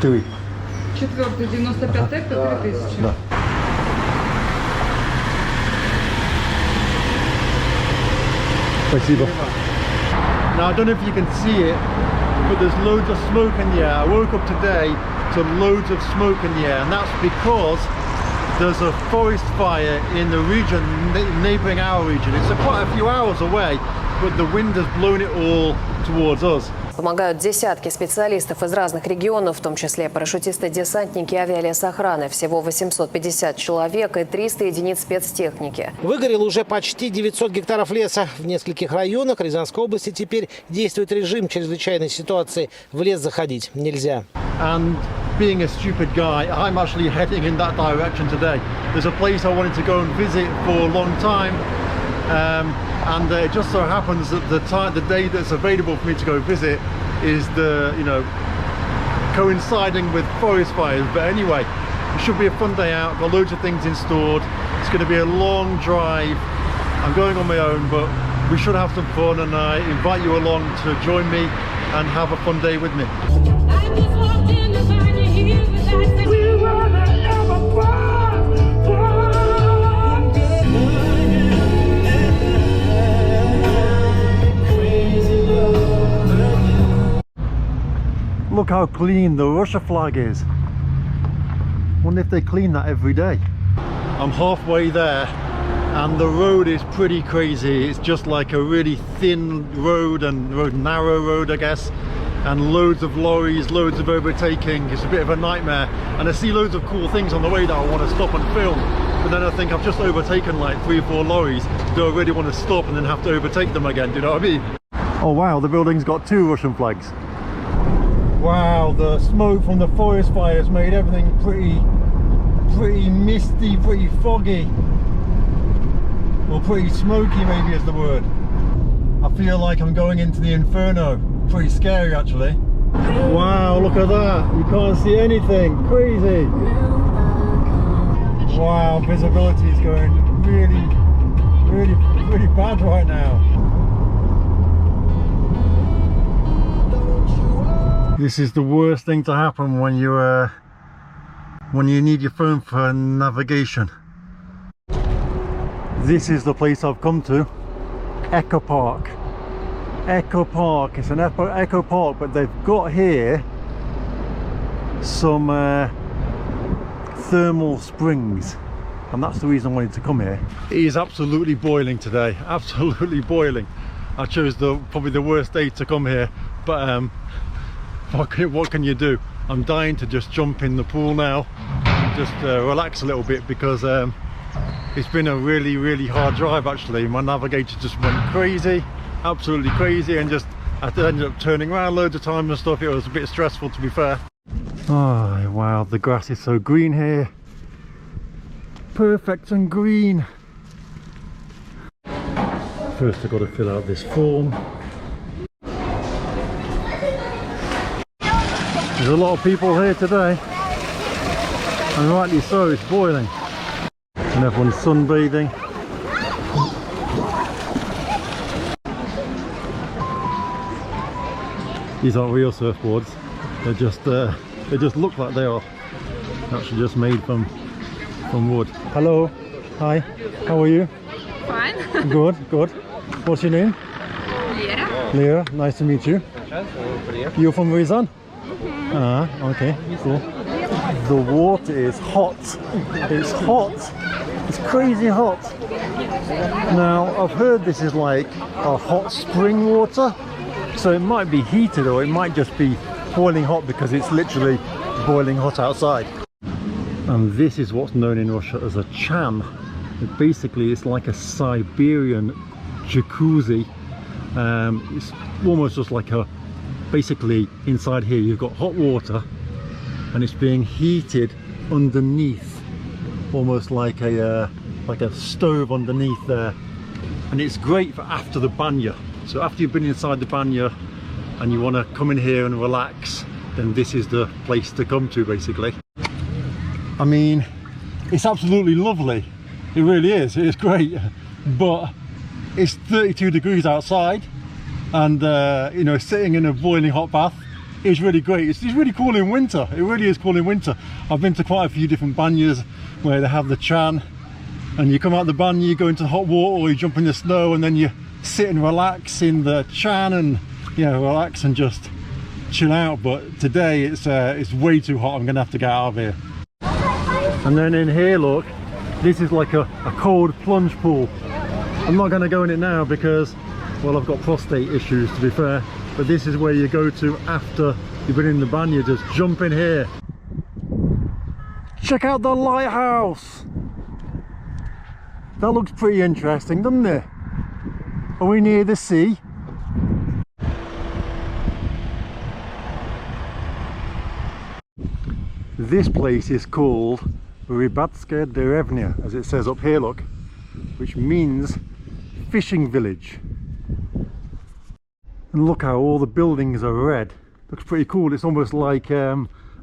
3. Четвертый, 95 3000. Да. Спасибо. Now I don't know if you can see it, but there's loads of smoke in the air. I woke up today to loads of smoke in the air, and that's because there's a forest fire in the region neighbouring our region. It's quite a few hours away, but the wind has blown it all towards us. Помогают десятки специалистов из разных регионов, в том числе парашютисты, десантники, авиалесохраны. Всего 850 человек и 300 единиц спецтехники. Выгорело уже почти 900 гектаров леса. В нескольких районах Рязанской области теперь действует режим чрезвычайной ситуации. В лес заходить нельзя. And being a stupid guy, I'm actually heading in that direction today. There's a place I wanted to go and visit for a long time. And it just so happens that the day that's available for me to go visit is coinciding with forest fires. But anyway, it should be a fun day out. Got loads of things in stored. It's going to be a long drive. I'm going on my own, but we should have some fun, and I invite you along to join me and have a fun day with me. Look how clean the Russia flag is. Wonder if they clean that every day. I'm halfway there and the road is pretty crazy. It's just like a really thin road and narrow road, I guess, and loads of lorries, loads of overtaking. It's a bit of a nightmare, and I see loads of cool things on the way that I want to stop and film, but then I think I've just overtaken like 3 or 4 lorries. Do I really want to stop and then have to overtake them again? Do you know what I mean? Oh wow, the building's got 2 Russian flags. Wow, the smoke from the forest fires made everything pretty misty, pretty foggy. Or pretty smoky maybe is the word. I feel like I'm going into the inferno. Pretty scary actually. Wow, look at that. You can't see anything. Crazy. Wow, visibility is going really bad right now. This is the worst thing to happen when you need your phone for navigation. This is the place I've come to, Echo Park. Echo Park, it's an Echo Park, but they've got here some thermal springs, and that's the reason I wanted to come here. It is absolutely boiling today, absolutely boiling. I chose probably the worst day to come here, but what can you do? I'm dying to just jump in the pool now and just relax a little bit, because it's been a really hard drive actually. My navigator just went crazy, absolutely crazy, and I ended up turning around loads of times and stuff. It was a bit stressful, to be fair. Oh wow, the grass is so green here, perfect and green. First I've got to fill out this form. There's a lot of people here today, and rightly so. It's boiling and everyone's sunbathing. These aren't real surfboards, they just look like they are actually just made from wood. Hello, hi, how are you? Fine. Good. What's your name? Lera. Lera, nice to meet you. You're from Ryazan? Ah, okay, cool. The water is hot. It's hot. It's crazy hot. Now, I've heard this is like a hot spring water, so it might be heated, or it might just be boiling hot because it's literally boiling hot outside. And this is what's known in Russia as a chan. Basically, it's like a Siberian jacuzzi. It's almost just like basically inside here you've got hot water, and it's being heated underneath, almost like a stove underneath there, and it's great for after the banya. So after you've been inside the banya and you want to come in here and relax, then this is the place to come to basically. I mean, it's absolutely lovely, it really is, it's great, but it's 32 degrees outside, and you know, sitting in a boiling hot bath is really great. It's really cool in winter. It really is cool in winter. I've been to quite a few different banyas where they have the chan, and you come out the banya, you go into hot water, or you jump in the snow, and then you sit and relax in the chan and, you know, relax and just chill out. But today it's way too hot. I'm gonna have to get out of here. And then in here, look, this is like a cold plunge pool. I'm not going to go in it now because, well, I've got prostate issues, to be fair, but this is where you go to after you've been in the banya. Just jump in here. Check out the lighthouse. That looks pretty interesting, doesn't it? Are we near the sea? This place is called Rybacka Derevnia, as it says up here, look, which means fishing village. And look how all the buildings are red. Looks pretty cool. It's almost like I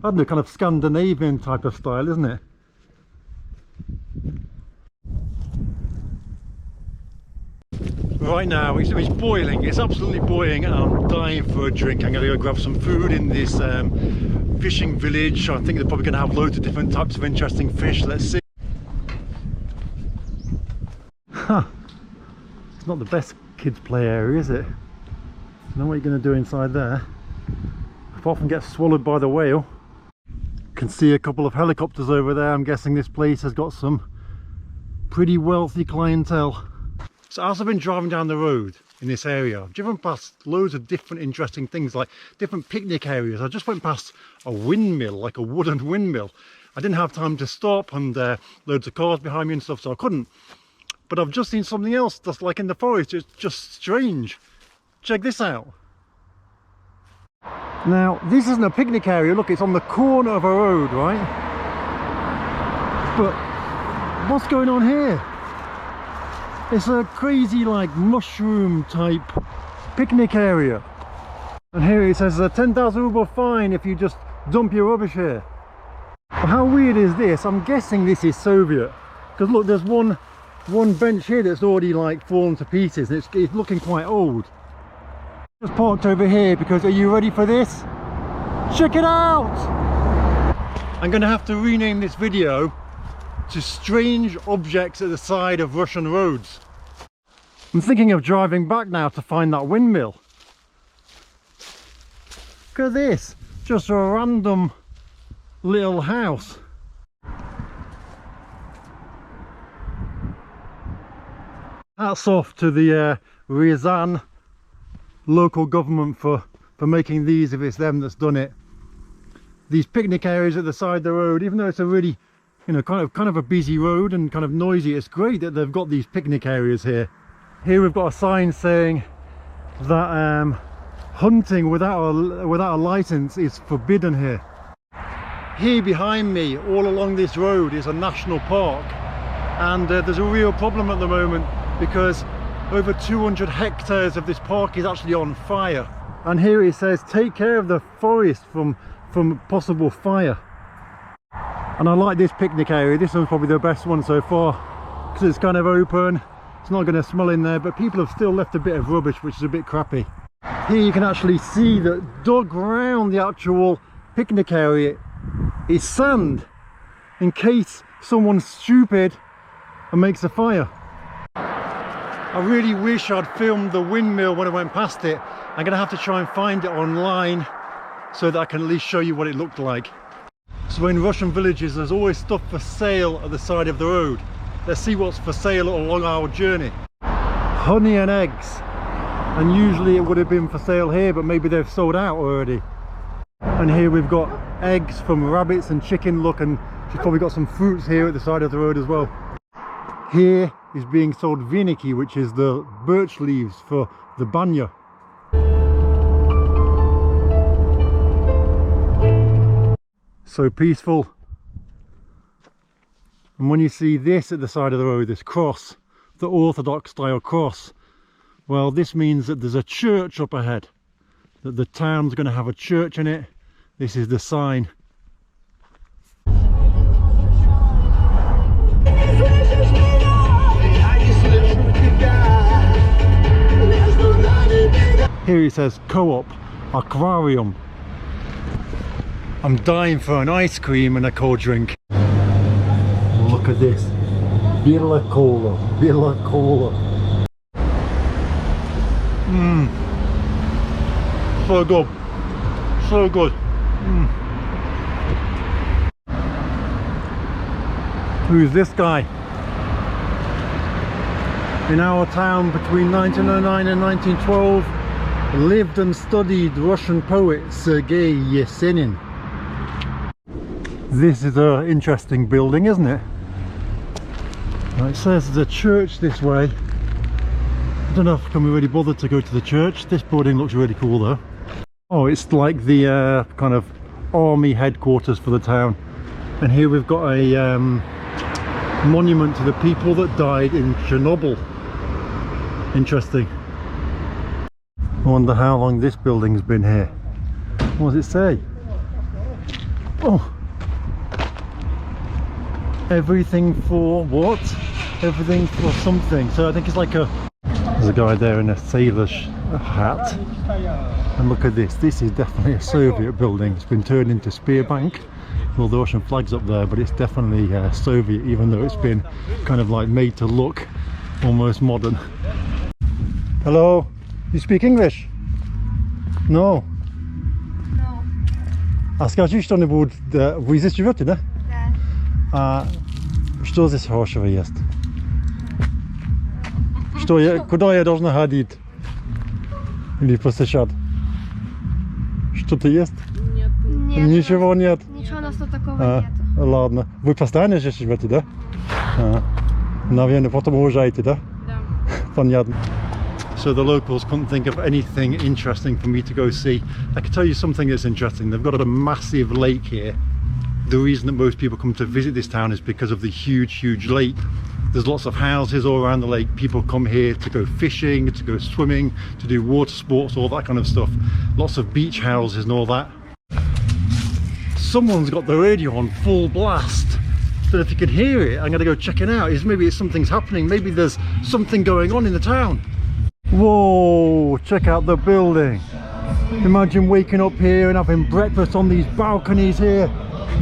don't know, kind of Scandinavian type of style, isn't it? Right now it's boiling. It's absolutely boiling, and I'm dying for a drink. I'm gonna go grab some food in this fishing village. I think they're probably gonna have loads of different types of interesting fish. Let's see. Huh. It's not the best kids play area, is it? I know what you're going to do inside there. Apart from get swallowed by the whale. Can see a couple of helicopters over there. I'm guessing this place has got some pretty wealthy clientele. So as I've been driving down the road in this area, I've driven past loads of different interesting things, like different picnic areas. I just went past a windmill, like a wooden windmill. I didn't have time to stop, and loads of cars behind me and stuff, so I couldn't. But I've just seen something else that's like in the forest. It's just strange. Check this out. Now, this isn't a picnic area. Look, it's on the corner of a road, right? But what's going on here? It's a crazy, like, mushroom type picnic area. And here it says a 10,000 ruble fine if you just dump your rubbish here. But how weird is this? I'm guessing this is Soviet. Because look, there's one bench here that's already like fallen to pieces, and it's looking quite old. Just parked over here because, are you ready for this? Check it out! I'm gonna have to rename this video to Strange Objects at the Side of Russian Roads. I'm thinking of driving back now to find that windmill. Look at this, just a random little house. Hats off to the Ryazan local government for making these, if it's them that's done it. These picnic areas at the side of the road, even though it's a really, you know, kind of a busy road and kind of noisy, it's great that they've got these picnic areas here. Here we've got a sign saying that hunting without a license is forbidden here. Here behind me, all along this road, is a national park, and there's a real problem at the moment because over 200 hectares of this park is actually on fire. And here it says, take care of the forest from possible fire. And I like this picnic area. This one's probably the best one so far because it's kind of open. It's not going to smell in there, but people have still left a bit of rubbish, which is a bit crappy. Here you can actually see that dug around the actual picnic area is sand, in case someone's stupid and makes a fire. I really wish I'd filmed the windmill when I went past it. I'm gonna have to try and find it online so that I can at least show you what it looked like. So in Russian villages, there's always stuff for sale at the side of the road. Let's see what's for sale along our journey. Honey and eggs. And usually it would have been for sale here, but maybe they've sold out already. And here we've got eggs from rabbits and chicken. Look, and she's probably got some fruits here at the side of the road as well. Here is being sold viniki, which is the birch leaves for the banya. So peaceful. And when you see this at the side of the road, this cross, the Orthodox style cross, well, this means that there's a church up ahead, that the town's going to have a church in it. This is the sign. Here it says co-op aquarium. I'm dying for an ice cream and a cold drink. Look at this. Biela cola. Biela cola. Mmm. So good. So good. Mm. Who's this guy? In our town between 1909 and 1912 lived and studied Russian poet Sergei Yesenin. This is an interesting building, isn't it? It says there's a church this way. I don't know if I can be really bothered to go to the church. This building looks really cool though. Oh, it's like the kind of army headquarters for the town. And here we've got a monument to the people that died in Chernobyl. Interesting. I wonder how long this building's been here. What does it say? Oh! Everything for what? Everything for something. So I think it's like a... There's a guy there in a sailor's hat. And look at this. This is definitely a Soviet building. It's been turned into Spear Bank. Well, the Russian flag's up there, but it's definitely Soviet, even though it's been kind of like made to look almost modern. Hello? You speak English? No. No. А скажи что-нибудь, вы здесь живете, да? Да. А что здесь хорошего есть? Куда я должна ходить? Или посещать? Что-то есть? Нет. Ничего нет. Ничего у нас тут такого нет. Ладно. Вы постоянно здесь живете, да? Наверное, потом уезжаете, да? Да. Понятно. So the locals couldn't think of anything interesting for me to go see. I can tell you something that's interesting. They've got a massive lake here. The reason that most people come to visit this town is because of the huge lake. There's lots of houses all around the lake. People come here to go fishing, to go swimming, to do water sports, all that kind of stuff. Lots of beach houses and all that. Someone's got the radio on full blast. So if you can hear it, I'm gonna go check it out. Maybe something's happening. Maybe there's something going on in the town. Whoa, check out the building. Imagine waking up here and having breakfast on these balconies here,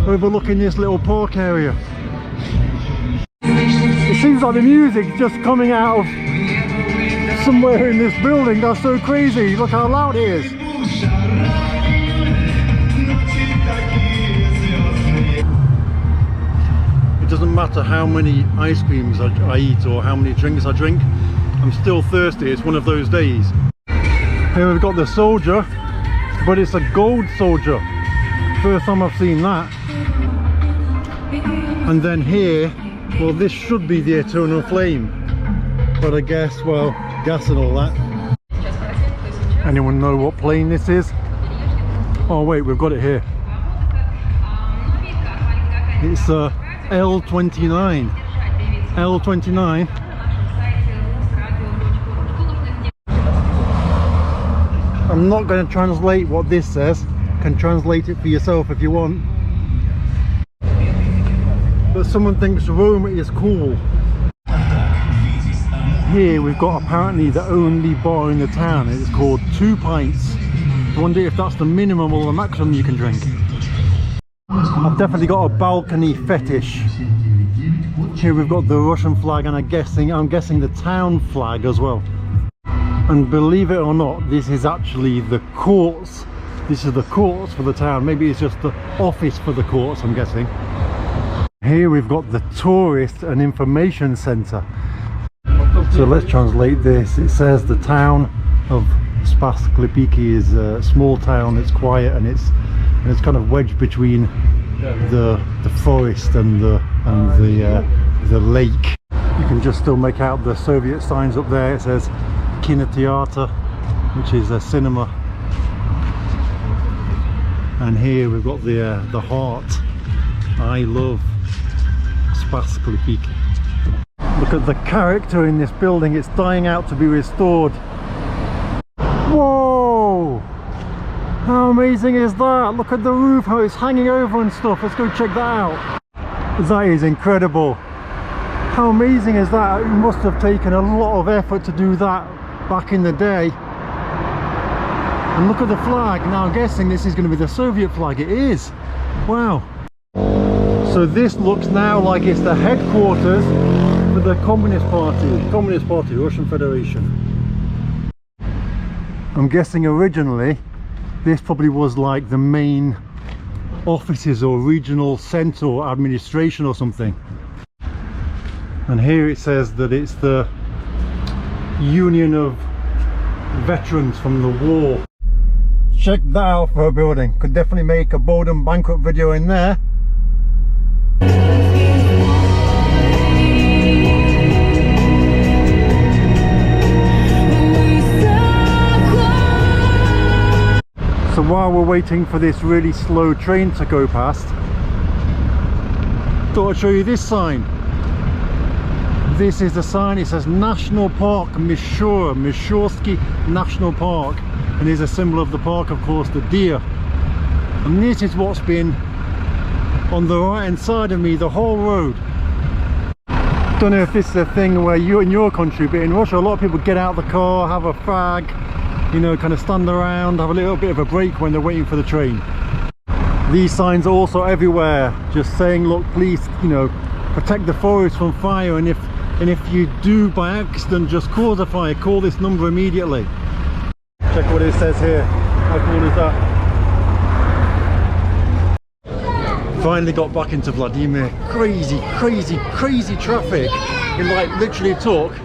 overlooking this little park area. It seems like the music's just coming out of somewhere in this building. That's so crazy. Look how loud it is. It doesn't matter how many ice creams I eat or how many drinks I drink. I'm still thirsty. It's one of those days. Here we've got the soldier, but it's a gold soldier. First time I've seen that. And then here, well, this should be the eternal flame, but I guess, well, gas and all that. Anyone know what plane this is? Oh wait, we've got it here. It's a L-29. L-29. I'm not going to translate what this says. You can translate it for yourself if you want. But someone thinks Rome is cool. Here we've got apparently the only bar in the town. It's called 2 pints. I wonder if that's the minimum or the maximum you can drink. I've definitely got a balcony fetish. Here we've got the Russian flag, and I'm guessing the town flag as well. And believe it or not, this is actually the courts. This is the courts for the town. Maybe it's just the office for the courts, I'm guessing. Here we've got the tourist and information centre. So let's translate this. It says the town of Spasklepiki is a small town. It's quiet and it's kind of wedged between the forest and the lake. You can just still make out the Soviet signs up there. It says Kinotheater, which is a cinema. And here we've got the heart. I love Spasklepiki. Look at the character in this building. It's dying out to be restored. Whoa! How amazing is that? Look at the roof, how it's hanging over and stuff. Let's go check that out. That is incredible. How amazing is that? It must have taken a lot of effort to do that back in the day. And look at the flag. Now I'm guessing this is going to be the Soviet flag. It is. Wow. So this looks now like it's the headquarters for the Communist Party, Russian Federation. I'm guessing originally this probably was like the main offices or regional centre or administration or something. And here it says that it's the Union of Veterans from the War. Check that out for a building. Could definitely make a Bowden Banquet video in there. So while we're waiting for this really slow train to go past, thought I'd show you this sign. This is the sign. It says National Park Mishorsky National Park, and there's a symbol of the park, of course, the deer. And this is what's been on the right hand side of me the whole road. Don't know if this is a thing where you in your country, but in Russia a lot of people get out of the car, have a fag, you know, kind of stand around, have a little bit of a break when they're waiting for the train. These signs are also everywhere, just saying, look, please, you know, protect the forest from fire, and if you do by accident just cause a fire, call this number immediately. Check what it says here. How cool is that? Finally got back into Vladimir. Crazy traffic. It like literally took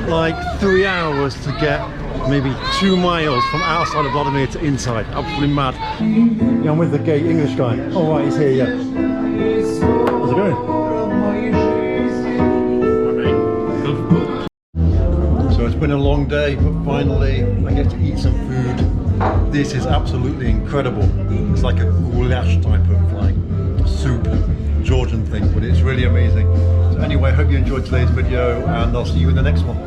like 3 hours to get maybe 2 miles from outside of Vladimir to inside. Absolutely mad. Yeah, I'm with the gay English guy. Oh right, he's here, yeah. How's it going? So it's been a long day, but finally I get to eat some food. This is absolutely incredible. It's like a goulash type of like soup, Georgian thing, but it's really amazing. So anyway, I hope you enjoyed today's video, and I'll see you in the next one.